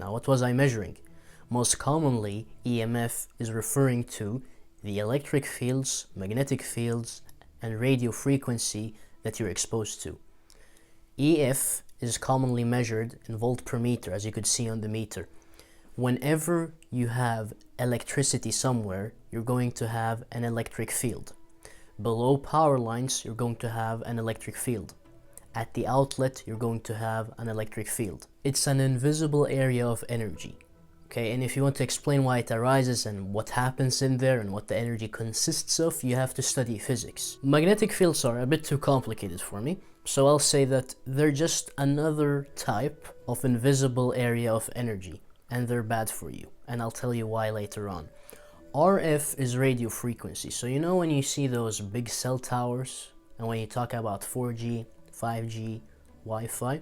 Now, what was I measuring? Most commonly, EMF is referring to the electric fields, magnetic fields, and radio frequency that you're exposed to. EF is commonly measured in volt per meter, as you could see on the meter. Whenever you have electricity somewhere, you're going to have an electric field. Below power lines, you're going to have an electric field. At the outlet, you're going to have an electric field. It's an invisible area of energy. Okay, and if you want to explain why it arises and what happens in there and what the energy consists of, you have to study physics. Magnetic fields are a bit too complicated for me, so I'll say that they're just another type of invisible area of energy, and they're bad for you, and I'll tell you why later on. RF is radio frequency, so you know when you see those big cell towers, and when you talk about 4G, 5G, Wi-Fi,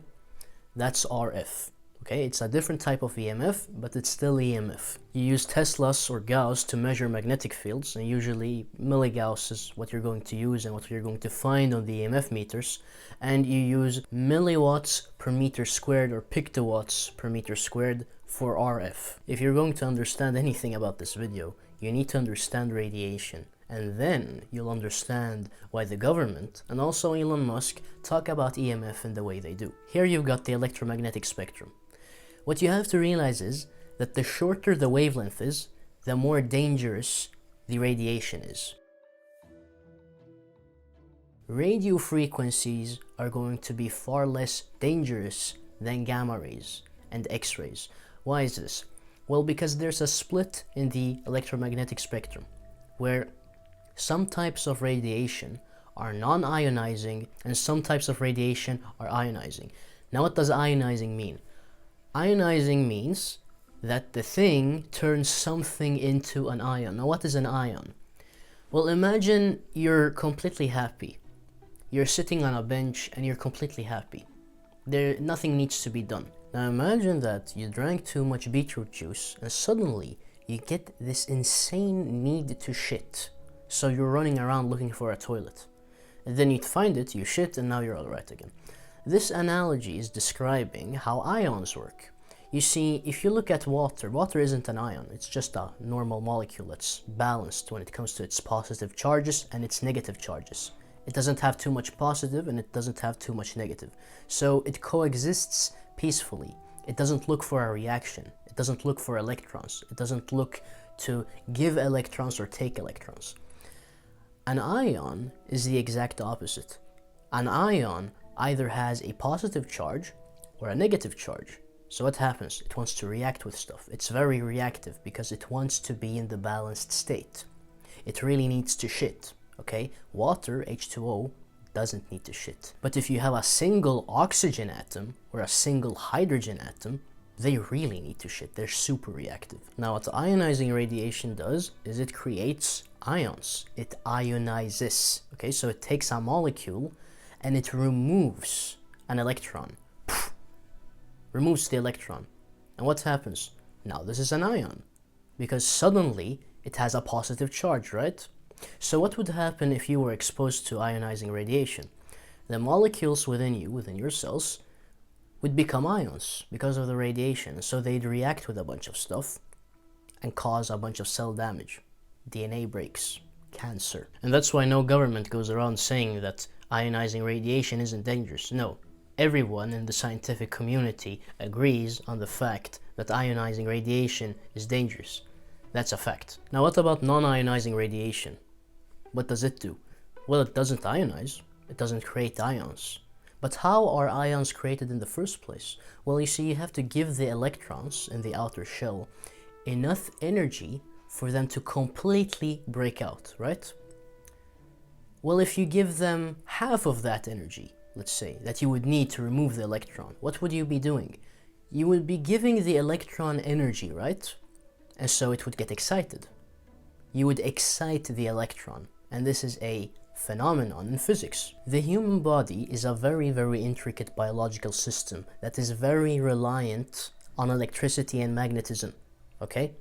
that's RF. Okay, it's a different type of EMF, but it's still EMF. You use Teslas or Gauss to measure magnetic fields, and usually milligauss is what you're going to use and what you're going to find on the EMF meters, and you use milliwatts per meter squared or pictowatts per meter squared for RF. If you're going to understand anything about this video, you need to understand radiation, and then you'll understand why the government and also Elon Musk talk about EMF in the way they do. Here you've got the electromagnetic spectrum. What you have to realize is that the shorter the wavelength is, the more dangerous the radiation is. Radio frequencies are going to be far less dangerous than gamma rays and X-rays. Why is this? Well, because there's a split in the electromagnetic spectrum, where some types of radiation are non-ionizing and some types of radiation are ionizing. Now, what does ionizing mean? Ionizing means that the thing turns something into an ion. Now, what is an ion? Well, imagine you're completely happy. You're sitting on a bench and you're completely happy. Nothing needs to be done. Now, imagine that you drank too much beetroot juice and suddenly you get this insane need to shit. So you're running around looking for a toilet. And then you find it, you shit, and now you're alright again. This analogy is describing how ions work. You see, if you look at water, water isn't an ion, it's just a normal molecule that's balanced when it comes to its positive charges and its negative charges. It doesn't have too much positive and it doesn't have too much negative. So it coexists peacefully. It doesn't look for a reaction. It doesn't look for electrons. It doesn't look to give electrons or take electrons. An ion is the exact opposite. An ion either has a positive charge or a negative charge. So what happens? It wants to react with stuff. It's very reactive because it wants to be in the balanced state. It really needs to shit, okay? Water, H2O, doesn't need to shit. But if you have a single oxygen atom or a single hydrogen atom, they really need to shit. They're super reactive. Now, what ionizing radiation does is it creates ions. It ionizes, okay? So it takes a molecule and it removes an electron. Removes the electron. And what happens? Now this is an ion, because suddenly it has a positive charge, right? So what would happen if you were exposed to ionizing radiation? The molecules within you, within your cells, would become ions because of the radiation. So they'd react with a bunch of stuff and cause a bunch of cell damage. DNA breaks, cancer. And that's why no government goes around saying that ionizing radiation isn't dangerous. No, everyone in the scientific community agrees on the fact that ionizing radiation is dangerous. That's a fact. Now, what about non-ionizing radiation? What does it do? Well, it doesn't ionize. It doesn't create ions. But how are ions created in the first place? Well, you see, you have to give the electrons in the outer shell enough energy for them to completely break out, right? Well, if you give them half of that energy, let's say, that you would need to remove the electron, what would you be doing? You would be giving the electron energy, right? And so it would get excited. You would excite the electron, and this is a phenomenon in physics. The human body is a very, very intricate biological system that is very reliant on electricity and magnetism, okay?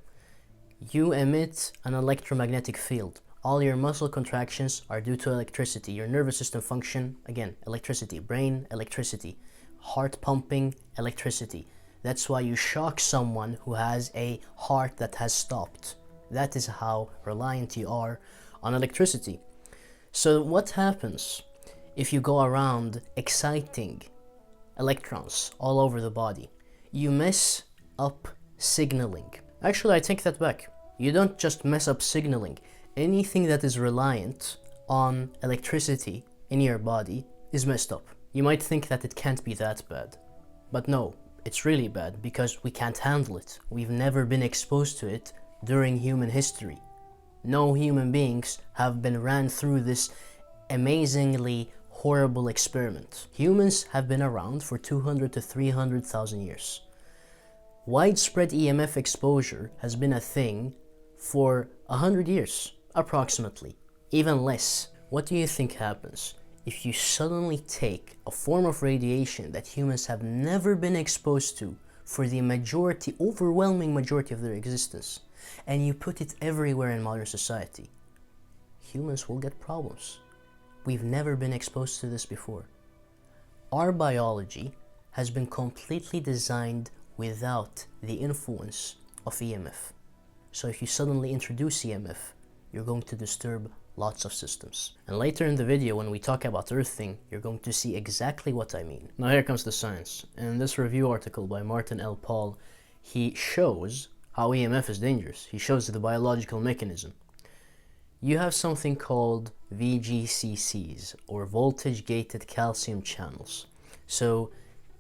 You emit an electromagnetic field. All your muscle contractions are due to electricity. Your nervous system function, again, electricity. Brain, electricity. Heart pumping, electricity. That's why you shock someone who has a heart that has stopped. That is how reliant you are on electricity. So what happens if you go around exciting electrons all over the body? You mess up signaling. Actually, I take that back. You don't just mess up signaling. Anything that is reliant on electricity in your body is messed up. You might think that it can't be that bad, but no, it's really bad because we can't handle it. We've never been exposed to it during human history. No human beings have been ran through this amazingly horrible experiment. Humans have been around for 200 to 300,000 years. Widespread EMF exposure has been a thing for 100 years, approximately, even less. What do you think happens if you suddenly take a form of radiation that humans have never been exposed to for the majority, overwhelming majority of their existence, and you put it everywhere in modern society? Humans will get problems. We've never been exposed to this before. Our biology has been completely designed without the influence of EMF. So if you suddenly introduce EMF, you're going to disturb lots of systems. And later in the video, when we talk about earthing, you're going to see exactly what I mean. Now here comes the science. In this review article by Martin L. Paul, he shows how EMF is dangerous. He shows the biological mechanism. You have something called VGCCs, or voltage-gated calcium channels. So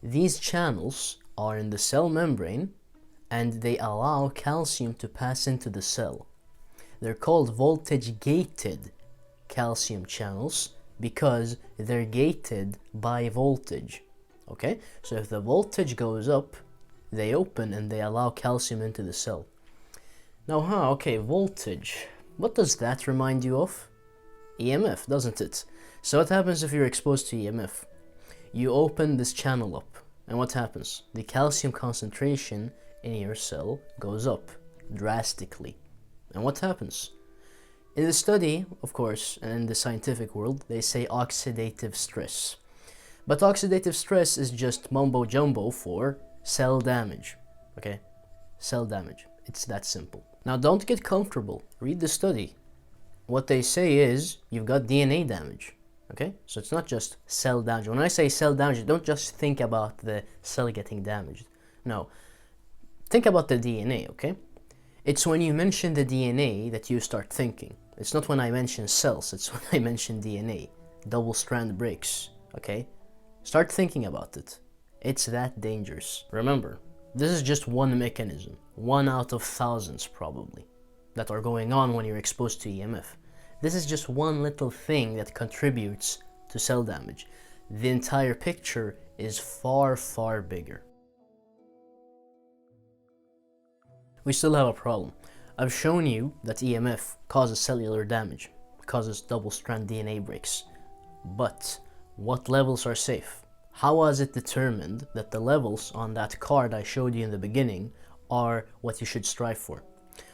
these channels are in the cell membrane and they allow calcium to pass into the cell. They're called voltage-gated calcium channels because they're gated by voltage. Okay? So if the voltage goes up, they open and they allow calcium into the cell. Now, okay, voltage. What does that remind you of? EMF, doesn't it? So what happens if you're exposed to EMF? You open this channel up, and what happens? The calcium concentration in your cell goes up drastically. And what happens? In the study, of course, and in the scientific world, they say oxidative stress. But oxidative stress is just mumbo jumbo for cell damage. Okay? Cell damage. It's that simple. Now don't get comfortable. Read the study. What they say is you've got DNA damage. Okay? So it's not just cell damage. When I say cell damage, don't just think about the cell getting damaged. No. Think about the DNA, okay? It's when you mention the DNA that you start thinking. It's not when I mention cells, it's when I mention DNA. Double strand breaks, okay? Start thinking about it. It's that dangerous. Remember, this is just one mechanism, one out of thousands probably, that are going on when you're exposed to EMF. This is just one little thing that contributes to cell damage. The entire picture is far, far bigger. We still have a problem. I've shown you that EMF causes cellular damage, causes double-strand DNA breaks. But what levels are safe? How was it determined that the levels on that card I showed you in the beginning are what you should strive for?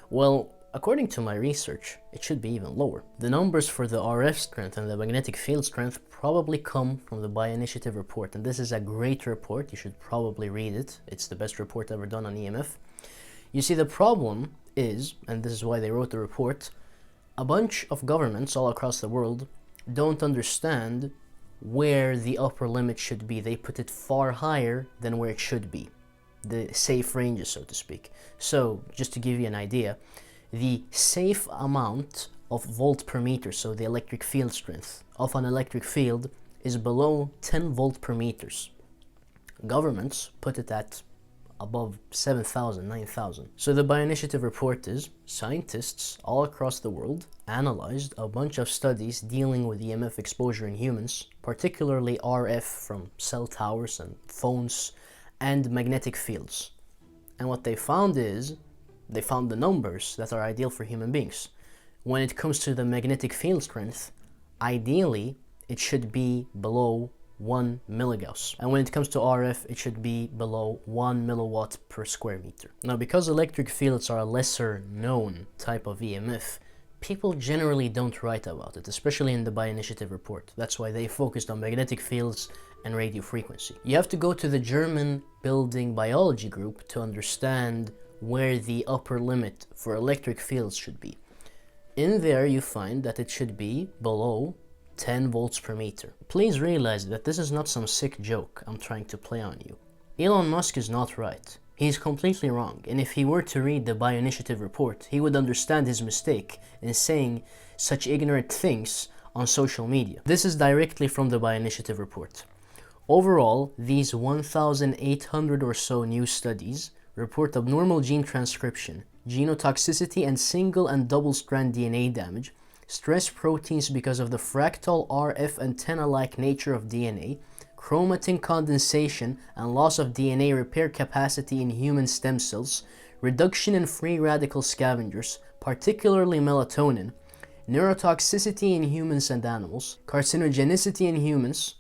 Well, according to my research, it should be even lower. The numbers for the RF strength and the magnetic field strength probably come from the Bioinitiative report, and this is a great report. You should probably read it. It's the best report ever done on EMF. You see, the problem is, and this is why they wrote the report, a bunch of governments all across the world don't understand where the upper limit should be. They put it far higher than where it should be, the safe ranges, so to speak. So, just to give you an idea, the safe amount of volt per meter, so the electric field strength of an electric field, is below 10 volt per meters. Governments put it at above 7,000, 9,000. So the Bioinitiative report is, scientists all across the world analyzed a bunch of studies dealing with EMF exposure in humans, particularly RF from cell towers and phones, and magnetic fields. And what they found is, they found the numbers that are ideal for human beings. When it comes to the magnetic field strength, ideally it should be below 1 milligauss. And when it comes to RF, it should be below 1 milliwatt per square meter. Now, because electric fields are a lesser known type of EMF, people generally don't write about it, especially in the Bioinitiative report. That's why they focused on magnetic fields and radio frequency. You have to go to the German building biology group to understand where the upper limit for electric fields should be. In there you find that it should be below 10 volts per meter. Please realize that this is not some sick joke I'm trying to play on you. Elon Musk is not right. He's completely wrong, and if he were to read the Bioinitiative report, he would understand his mistake in saying such ignorant things on social media. This is directly from the Bioinitiative report. Overall, these 1,800 or so new studies report abnormal gene transcription, genotoxicity and single and double-strand DNA damage, stress proteins because of the fractal RF antenna-like nature of DNA, chromatin condensation and loss of DNA repair capacity in human stem cells, reduction in free radical scavengers, particularly melatonin, neurotoxicity in humans and animals, carcinogenicity in humans,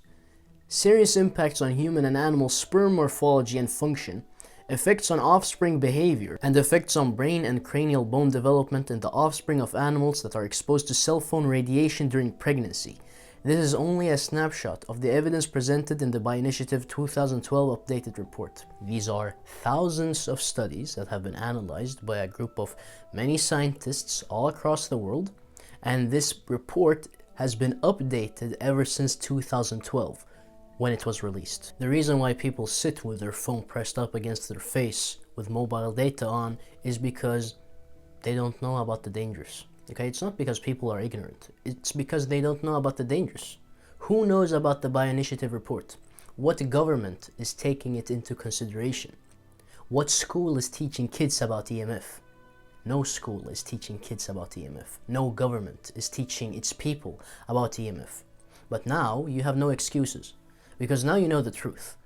serious impacts on human and animal sperm morphology and function, effects on offspring behavior, and effects on brain and cranial bone development in the offspring of animals that are exposed to cell phone radiation during pregnancy. This is only a snapshot of the evidence presented in the Bioinitiative 2012 updated report. These are thousands of studies that have been analyzed by a group of many scientists all across the world, and this report has been updated ever since 2012 when it was released. The reason why people sit with their phone pressed up against their face with mobile data on is because they don't know about the dangers. Okay, it's not because people are ignorant. It's because they don't know about the dangers. Who knows about the Bioinitiative report? What government is taking it into consideration? What school is teaching kids about EMF? No school is teaching kids about EMF. No government is teaching its people about EMF. But now you have no excuses, because now you know the truth.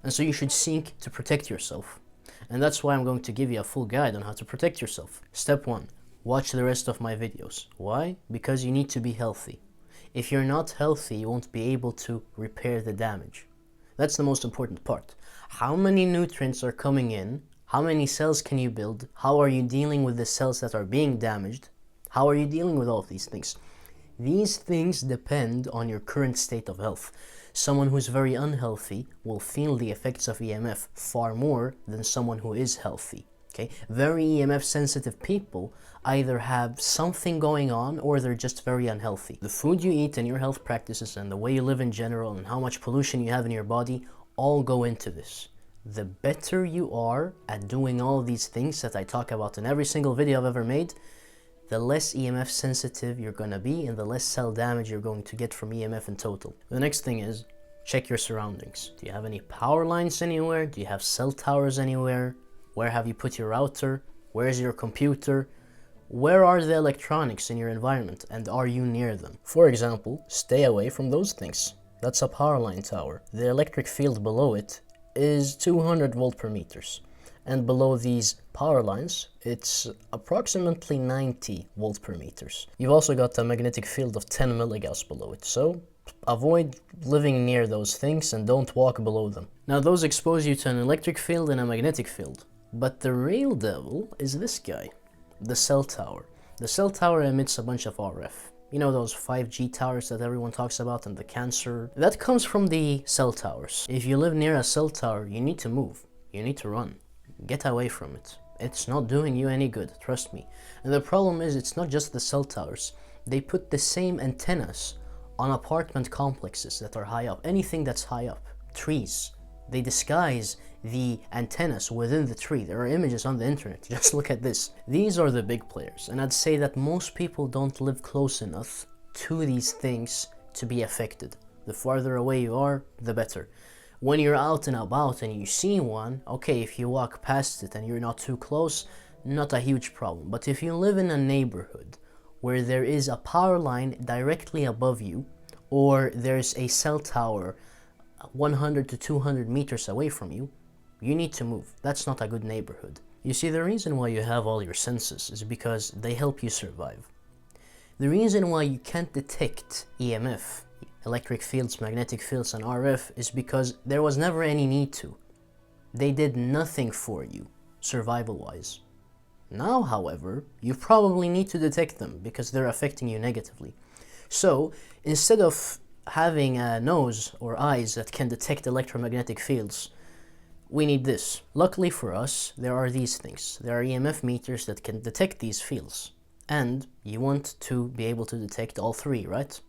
And so you should seek to protect yourself. And that's why I'm going to give you a full guide on how to protect yourself. Step 1. Watch the rest of my videos. Why? Because you need to be healthy. If you're not healthy, you won't be able to repair the damage. That's the most important part. How many nutrients are coming in? How many cells can you build? How are you dealing with the cells that are being damaged? How are you dealing with all of these things? These things depend on your current state of health. Someone who's very unhealthy will feel the effects of EMF far more than someone who is healthy. Okay? Very EMF sensitive people either have something going on or they're just very unhealthy. The food you eat and your health practices and the way you live in general and how much pollution you have in your body all go into this. The better you are at doing all of these things that I talk about in every single video I've ever made, the less EMF sensitive you're going to be and the less cell damage you're going to get from EMF in total. The next thing is, check your surroundings. Do you have any power lines anywhere? Do you have cell towers anywhere? Where have you put your router? Where is your computer? Where are the electronics in your environment and are you near them? For example, stay away from those things. That's a power line tower. The electric field below it is 200 volt per meters. And below these power lines, it's approximately 90 volt per meters. You've also got a magnetic field of 10 milligauss below it, so avoid living near those things and don't walk below them. Now those expose you to an electric field and a magnetic field. But the real devil is this guy, the cell tower. The cell tower emits a bunch of RF. You know those 5G towers that everyone talks about and the cancer? That comes from the cell towers. If you live near a cell tower, you need to move. You need to run. Get away from it. It's not doing you any good, trust me. And the problem is it's not just the cell towers. They put the same antennas on apartment complexes that are high up. Anything that's high up. Trees. They disguise the antennas within the tree. There are images on the internet. Just look at this. These are the big players. And I'd say that most people don't live close enough to these things to be affected. The farther away you are, the better. When you're out and about and you see one, okay, if you walk past it and you're not too close, not a huge problem. But if you live in a neighborhood where there is a power line directly above you, or there's a cell tower 100 to 200 meters away from you, you need to move. That's not a good neighborhood. You see, the reason why you have all your senses is because they help you survive. The reason why you can't detect EMF, electric fields, magnetic fields, and RF is because there was never any need to. They did nothing for you, survival-wise. Now, however, you probably need to detect them because they're affecting you negatively. So, instead of having a nose or eyes that can detect electromagnetic fields, we need this. Luckily for us, there are these things. There are EMF meters that can detect these fields. And you want to be able to detect all three, right?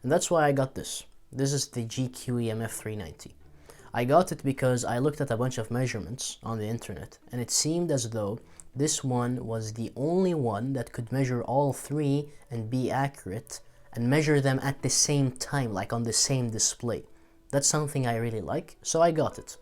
And that's why I got this. This is the GQ EMF 390. I got it because I looked at a bunch of measurements on the internet, and it seemed as though this one was the only one that could measure all three and be accurate and measure them at the same time, like on the same display. That's something I really like, so I got it.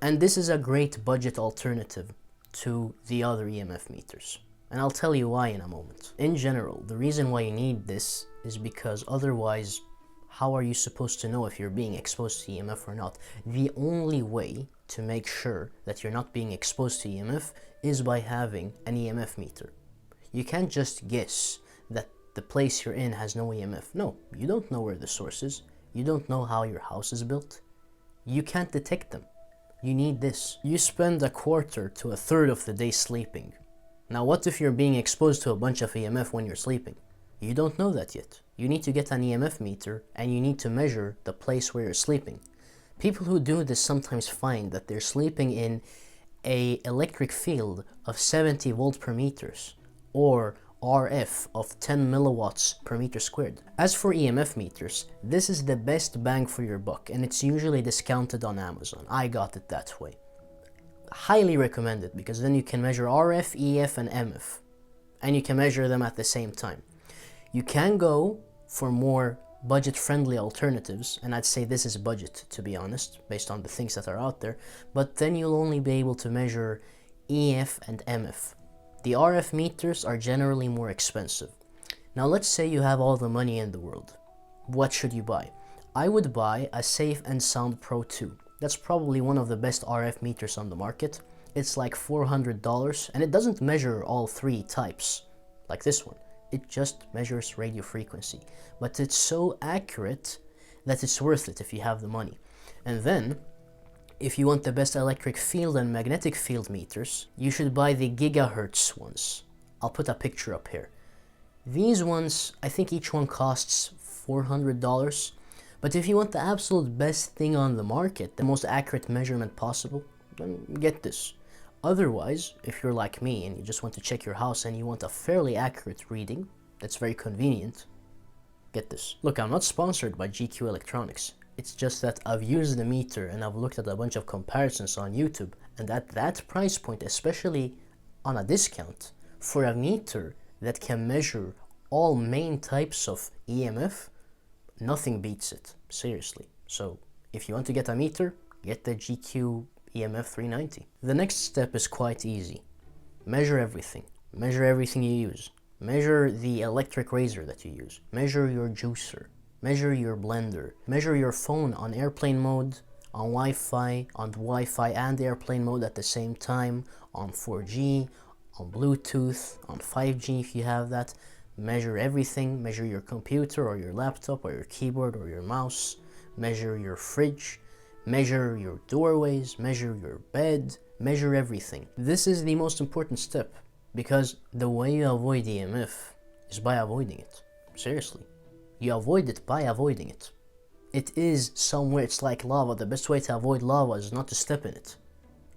And this is a great budget alternative to the other EMF meters. And I'll tell you why in a moment. In general, the reason why you need this is because otherwise, how are you supposed to know if you're being exposed to EMF or not? The only way to make sure that you're not being exposed to EMF is by having an EMF meter. You can't just guess that the place you're in has no EMF. No, you don't know where the source is. You don't know how your house is built. You can't detect them. You need this. You spend a quarter to a third of the day sleeping. Now what if you're being exposed to a bunch of EMF when you're sleeping? You don't know that yet. You need to get an EMF meter and you need to measure the place where you're sleeping. People who do this sometimes find that they're sleeping in an electric field of 70 volt per meters or RF of 10 milliwatts per meter squared. As for EMF meters, this is the best bang for your buck and it's usually discounted on Amazon. I got it that way. Highly recommend it because then you can measure RF, EF and MF and you can measure them at the same time. You can go for more budget-friendly alternatives, and I'd say this is budget to be honest, based on the things that are out there, but then you'll only be able to measure EF and MF. The RF meters are generally more expensive. Now let's say you have all the money in the world. What should you buy? I would buy a Safe and Sound Pro 2. That's probably one of the best RF meters on the market. It's like $400 and it doesn't measure all three types like this one. It just measures radio frequency, but it's so accurate that it's worth it if you have the money. And then, if you want the best electric field and magnetic field meters, you should buy the gigahertz ones. I'll put a picture up here. These ones, I think each one costs $400, but if you want the absolute best thing on the market, the most accurate measurement possible, then get this. Otherwise, if you're like me and you just want to check your house and you want a fairly accurate reading that's very convenient, get this. Look, I'm not sponsored by GQ Electronics. It's just that I've used the meter and I've looked at a bunch of comparisons on YouTube, and at that price point, especially on a discount, for a meter that can measure all main types of EMF, nothing beats it, seriously. So if you want to get a meter, get the GQ EMF 390. The next step is quite easy. Measure everything. Measure everything you use. Measure the electric razor that you use. Measure your juicer. Measure your blender. Measure your phone on airplane mode, on Wi-Fi and airplane mode at the same time, on 4G, on Bluetooth, on 5G if you have that. Measure everything. Measure your computer or your laptop or your keyboard or your mouse. Measure your fridge. Measure your doorways, measure your bed, measure everything. This is the most important step because the way you avoid EMF is by avoiding it. Seriously. You avoid it by avoiding it. It is somewhere, it's like lava. The best way to avoid lava is not to step in it.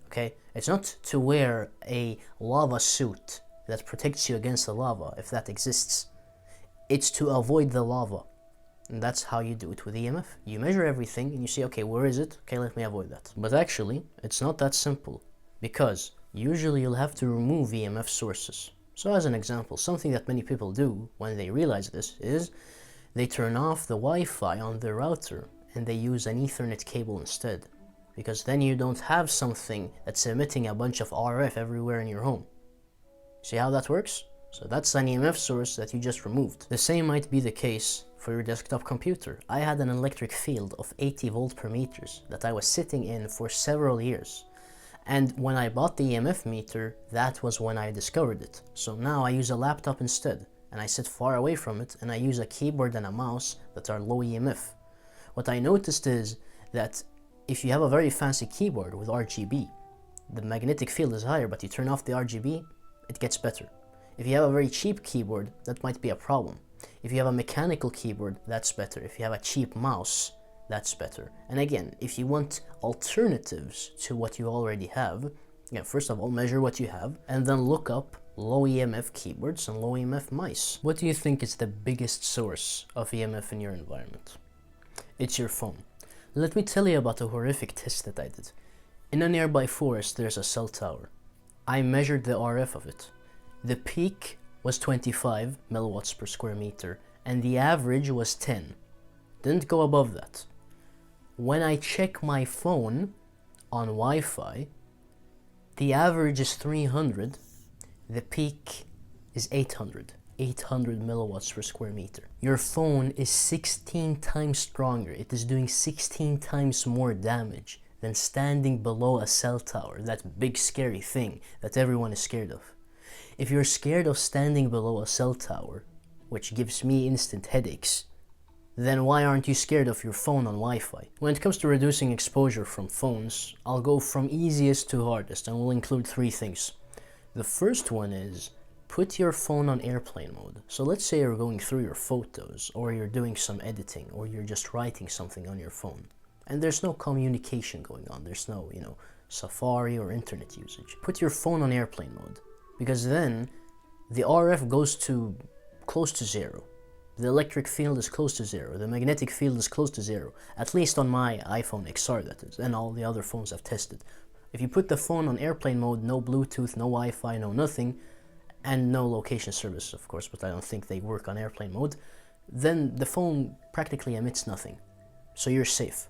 Okay? It's not to wear a lava suit that protects you against the lava, if that exists. It's to avoid the lava. And that's how you do it with EMF. You measure everything and you say, okay, where is it? Okay, let me avoid that. But actually, it's not that simple because usually you'll have to remove EMF sources. So as an example, something that many people do when they realize this is they turn off the Wi-Fi on their router and they use an Ethernet cable instead, because then you don't have something that's emitting a bunch of RF everywhere in your home. See how that works? So that's an EMF source that you just removed. The same might be the case for your desktop computer. I had an electric field of 80 volt per meters that I was sitting in for several years. And when I bought the EMF meter, that was when I discovered it. So now I use a laptop instead, and I sit far away from it, and I use a keyboard and a mouse that are low EMF. What I noticed is that if you have a very fancy keyboard with RGB, the magnetic field is higher, but you turn off the RGB, it gets better. If you have a very cheap keyboard, that might be a problem. If you have a mechanical keyboard, that's better. If you have a cheap mouse, that's better. And again, if you want alternatives to what you already have, yeah, first of all, measure what you have, and then look up low EMF keyboards and low EMF mice. What do you think is the biggest source of EMF in your environment? It's your phone. Let me tell you about a horrific test that I did. In a nearby forest, there's a cell tower. I measured the RF of it. The peak was 25 milliwatts per square meter, and the average was 10. Didn't go above that. When I check my phone on Wi-Fi, the average is 300, the peak is 800 milliwatts per square meter. Your phone is 16 times stronger. It is doing 16 times more damage than standing below a cell tower, that big scary thing that everyone is scared of. If you're scared of standing below a cell tower, which gives me instant headaches, then why aren't you scared of your phone on Wi-Fi? When it comes to reducing exposure from phones, I'll go from easiest to hardest, and we'll include 3 things. The first one is put your phone on airplane mode. So let's say you're going through your photos, or you're doing some editing, or you're just writing something on your phone, and there's no communication going on. There's no, Safari or internet usage. Put your phone on airplane mode, because then the RF goes to close to 0. The electric field is close to 0. The magnetic field is close to 0. At least on my iPhone XR, that is, and all the other phones I've tested. If you put the phone on airplane mode, no Bluetooth, no Wi-Fi, no nothing, and no location services, of course, but I don't think they work on airplane mode, then the phone practically emits nothing. So you're safe.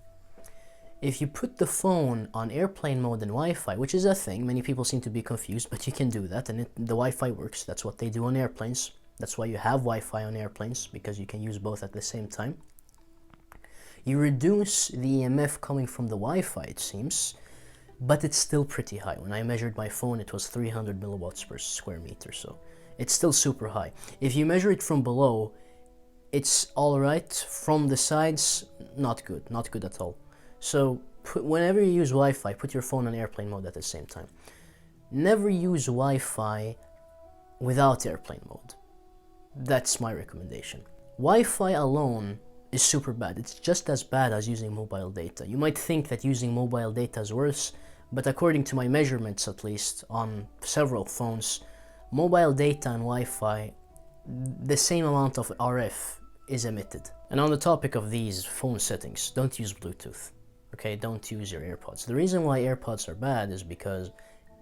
If you put the phone on airplane mode and Wi-Fi, which is a thing, many people seem to be confused, but you can do that, and the Wi-Fi works. That's what they do on airplanes. That's why you have Wi-Fi on airplanes, because you can use both at the same time. You reduce the EMF coming from the Wi-Fi, it seems, but it's still pretty high. When I measured my phone, it was 300 milliwatts per square meter, so it's still super high. If you measure it from below, it's alright. From the sides, not good at all. So whenever you use Wi-Fi, put your phone on airplane mode at the same time. Never use Wi-Fi without airplane mode. That's my recommendation. Wi-Fi alone is super bad. It's just as bad as using mobile data. You might think that using mobile data is worse, but according to my measurements, at least on several phones, mobile data and Wi-Fi, the same amount of RF is emitted. And on the topic of these phone settings, don't use Bluetooth. Okay, don't use your AirPods. The reason why AirPods are bad is because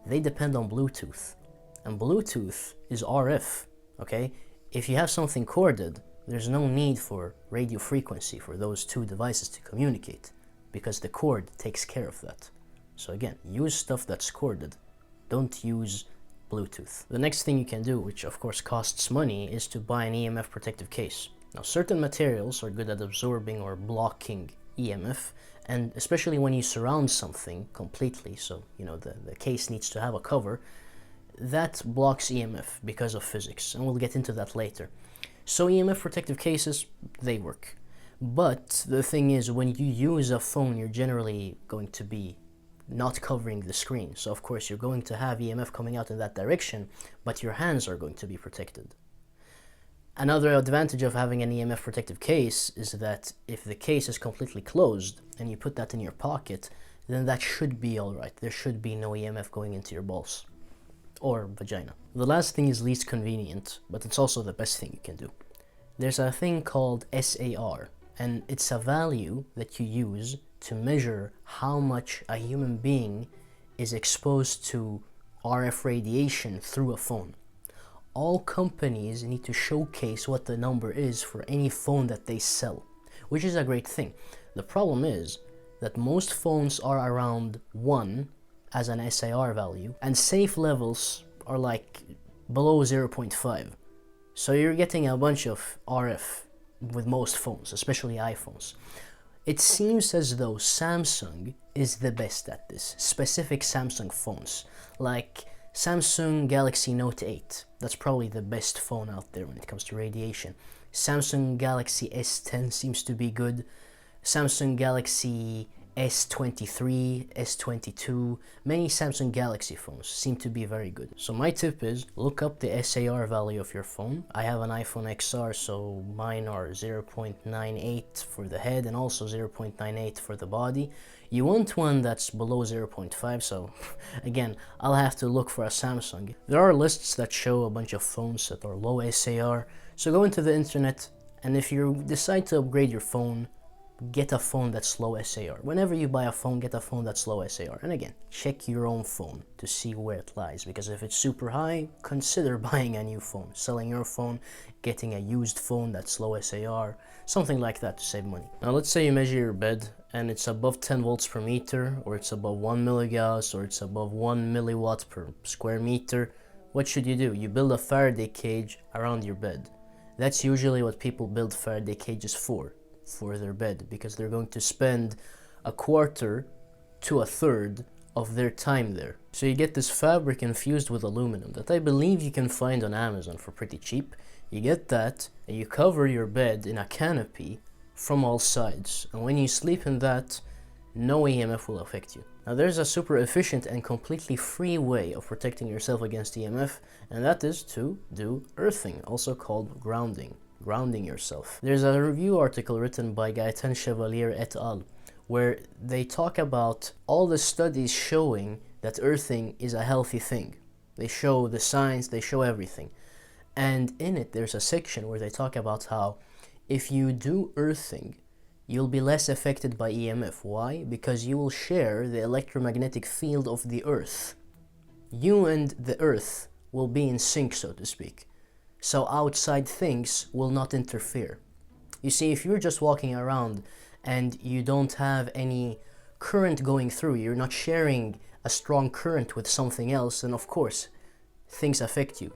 they depend on Bluetooth, and Bluetooth is RF. Okay, if you have something corded, there's no need for radio frequency for those 2 devices to communicate, because the cord takes care of that. So again, use stuff that's corded. Don't use Bluetooth. The next thing you can do, which of course costs money, is to buy an EMF protective case. Now, certain materials are good at absorbing or blocking EMF, and especially when you surround something completely, so the case needs to have a cover, that blocks EMF because of physics, and we'll get into that later. So EMF protective cases, they work. But the thing is, when you use a phone, you're generally going to be not covering the screen. So of course you're going to have EMF coming out in that direction, but your hands are going to be protected. Another advantage of having an EMF protective case is that if the case is completely closed and you put that in your pocket, then that should be alright. There should be no EMF going into your balls or vagina. The last thing is least convenient, but it's also the best thing you can do. There's a thing called SAR, and it's a value that you use to measure how much a human being is exposed to RF radiation through a phone. All companies need to showcase what the number is for any phone that they sell, which is a great thing. The problem is that most phones are around 1 as an SAR value, and safe levels are like below 0.5. So you're getting a bunch of RF with most phones, especially iPhones. It seems as though Samsung is the best at this, specific Samsung phones, like Samsung Galaxy Note 8. That's probably the best phone out there when it comes to radiation. Samsung Galaxy S10 seems to be good. Samsung Galaxy S23, S22, many Samsung Galaxy phones seem to be very good. So my tip is look up the SAR value of your phone. I have an iPhone XR, so mine are 0.98 for the head and also 0.98 for the body. You want one that's below 0.5, so again, I'll have to look for a Samsung. There are lists that show a bunch of phones that are low SAR, so go into the internet, and if you decide to upgrade your phone, get a phone that's low SAR. Whenever you buy a phone, get a phone that's low SAR. And again, check your own phone to see where it lies, because if it's super high, consider buying a new phone, selling your phone, getting a used phone that's low SAR, something like that to save money. Now let's say you measure your bed and it's above 10 volts per meter, or it's above 1 milligauss, or it's above 1 milliwatt per square meter. What should you do? You build a Faraday cage around your bed. That's usually what people build Faraday cages for their bed, because they're going to spend a quarter to a third of their time there. So you get this fabric infused with aluminum that I believe you can find on Amazon for pretty cheap. You get that and you cover your bed in a canopy from all sides, and when you sleep in that, no EMF will affect you. Now there's a super efficient and completely free way of protecting yourself against EMF, and that is to do earthing, also called grounding yourself. There's a review article written by Gaetan Chevalier et al. Where they talk about all the studies showing that earthing is a healthy thing. They show the science, they show everything. And in it, there's a section where they talk about how if you do earthing, you'll be less affected by EMF. Why? Because you will share the electromagnetic field of the earth. You and the earth will be in sync, so to speak. So outside things will not interfere. You see, if you're just walking around and you don't have any current going through, you're not sharing a strong current with something else, then of course things affect you.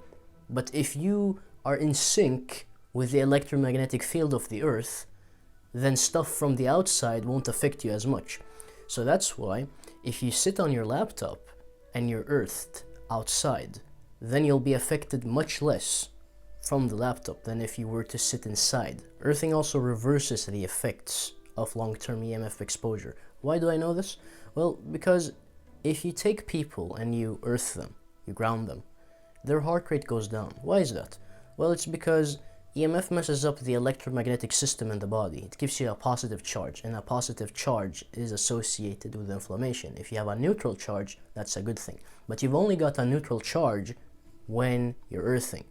But if you are in sync with the electromagnetic field of the earth, then stuff from the outside won't affect you as much. So that's why if you sit on your laptop and you're earthed outside, then you'll be affected much less from the laptop than if you were to sit inside. Earthing also reverses the effects of long-term EMF exposure. Why do I know this? Well, because if you take people and you earth them, you ground them, their heart rate goes down. Why is that? Well, it's because EMF messes up the electromagnetic system in the body. It gives you a positive charge, and a positive charge is associated with inflammation. If you have a neutral charge, that's a good thing. But you've only got a neutral charge when you're earthing.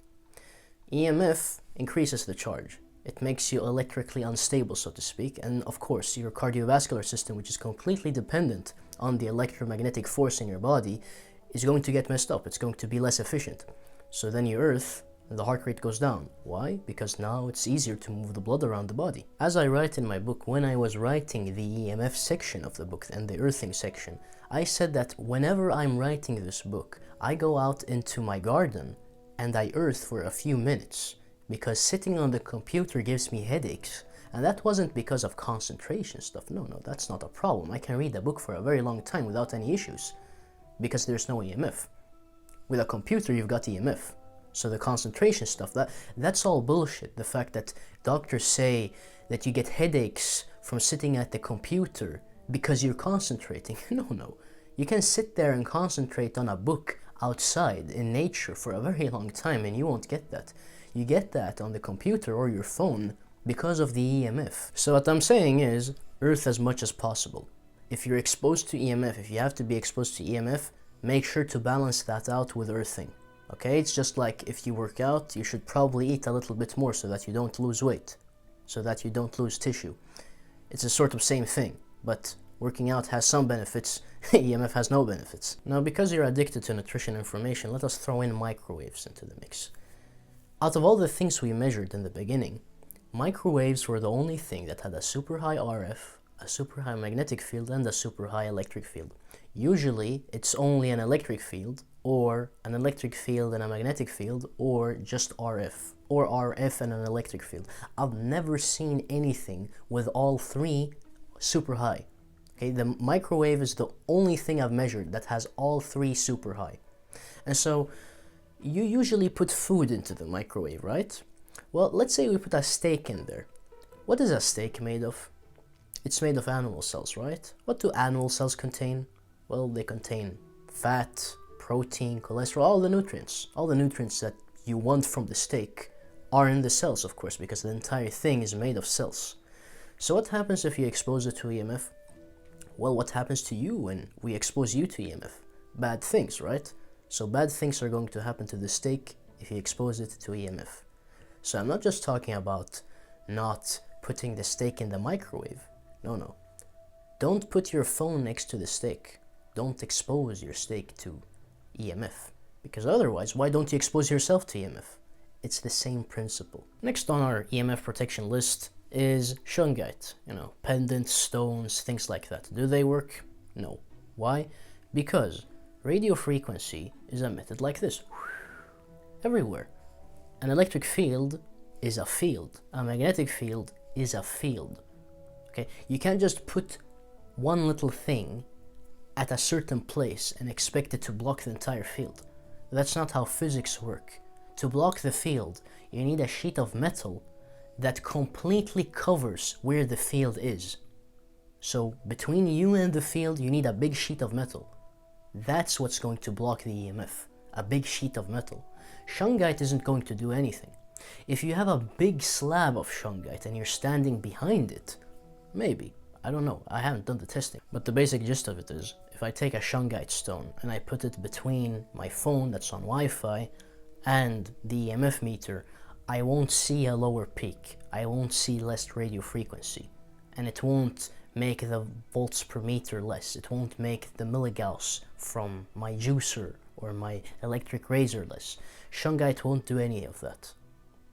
EMF increases the charge. It makes you electrically unstable, so to speak, and of course your cardiovascular system, which is completely dependent on the electromagnetic force in your body, is going to get messed up. It's going to be less efficient. So then you earth, and the heart rate goes down. Why? Because now it's easier to move the blood around the body. As I write in my book, when I was writing the EMF section of the book and the earthing section, I said that whenever I'm writing this book, I go out into my garden and I earth for a few minutes, because sitting on the computer gives me headaches. And that wasn't because of concentration stuff. No, that's not a problem. I can read a book for a very long time without any issues, because there's no EMF. With a computer, you've got EMF. So the concentration stuff, that's all bullshit. The fact that doctors say that you get headaches from sitting at the computer because you're concentrating. No. You can sit there and concentrate on a book outside in nature for a very long time and you won't get that. You get that on the computer or your phone because of the EMF. So what I'm saying is, earth as much as possible. If you're exposed to EMF, if you have to be exposed to EMF, make sure to balance that out with earthing. Okay, it's just like if you work out, you should probably eat a little bit more so that you don't lose weight, so that you don't lose tissue. It's a sort of same thing, but working out has some benefits, EMF has no benefits. Now, because you're addicted to nutrition information, let us throw in microwaves into the mix. Out of all the things we measured in the beginning, microwaves were the only thing that had a super high RF, a super high magnetic field, and a super high electric field. Usually, it's only an electric field, or an electric field and a magnetic field, or just RF, or RF and an electric field. I've never seen anything with all three super high. Okay, the microwave is the only thing I've measured that has all three super high. And so, you usually put food into the microwave, right? Well, let's say we put a steak in there. What is a steak made of? It's made of animal cells, right? What do animal cells contain? Well, they contain fat, protein, cholesterol, all the nutrients. All the nutrients that you want from the steak are in the cells, of course, because the entire thing is made of cells. So what happens if you expose it to EMF? Well, what happens to you when we expose you to EMF? Bad things, right? So bad things are going to happen to the steak if you expose it to EMF. So I'm not just talking about not putting the steak in the microwave. No. Don't put your phone next to the steak. Don't expose your steak to EMF. Because otherwise, why don't you expose yourself to EMF? It's the same principle. Next on our EMF protection list is Shungite. Pendants, stones, things like that. Do they work? No. Why? Because radio frequency is emitted like this. Everywhere. An electric field is a field. A magnetic field is a field. Okay? You can't just put one little thing at a certain place and expect it to block the entire field. That's not how physics work. To block the field, you need a sheet of metal that completely covers where the field is. So between you and the field, you need a big sheet of metal. That's what's going to block the EMF. A big sheet of metal. Shungite isn't going to do anything. If you have a big slab of Shungite and you're standing behind it, maybe. I don't know, I haven't done the testing. But the basic gist of it is, if I take a Shungite stone and I put it between my phone that's on Wi-Fi and the EMF meter, I won't see a lower peak. I won't see less radio frequency. And it won't make the volts per meter less. It won't make the milligauss from my juicer or my electric razor less. Shungite won't do any of that.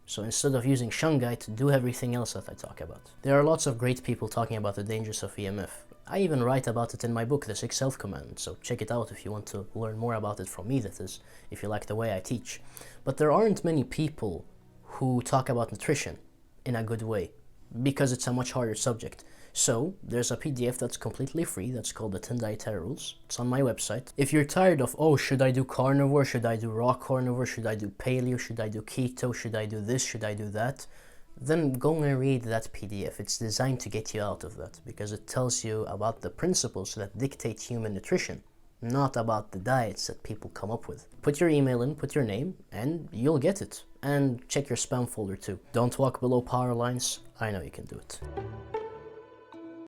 So instead of using Shungite, do everything else that I talk about. There are lots of great people talking about the dangers of EMF. I even write about it in my book, The 6 Health Commandments, so check it out if you want to learn more about it from me, that is, if you like the way I teach. But there aren't many people who talk about nutrition in a good way, because it's a much harder subject. So, there's a PDF that's completely free, that's called the 10 Dietary Rules. It's on my website. If you're tired of, oh, should I do carnivore, should I do raw carnivore, should I do paleo, should I do keto, should I do this, should I do that, then go and read that PDF. It's designed to get you out of that, because it tells you about the principles that dictate human nutrition, not about the diets that people come up with. Put your email in, put your name, and you'll get it. And check your spam folder too. Don't walk below power lines. I know you can do it.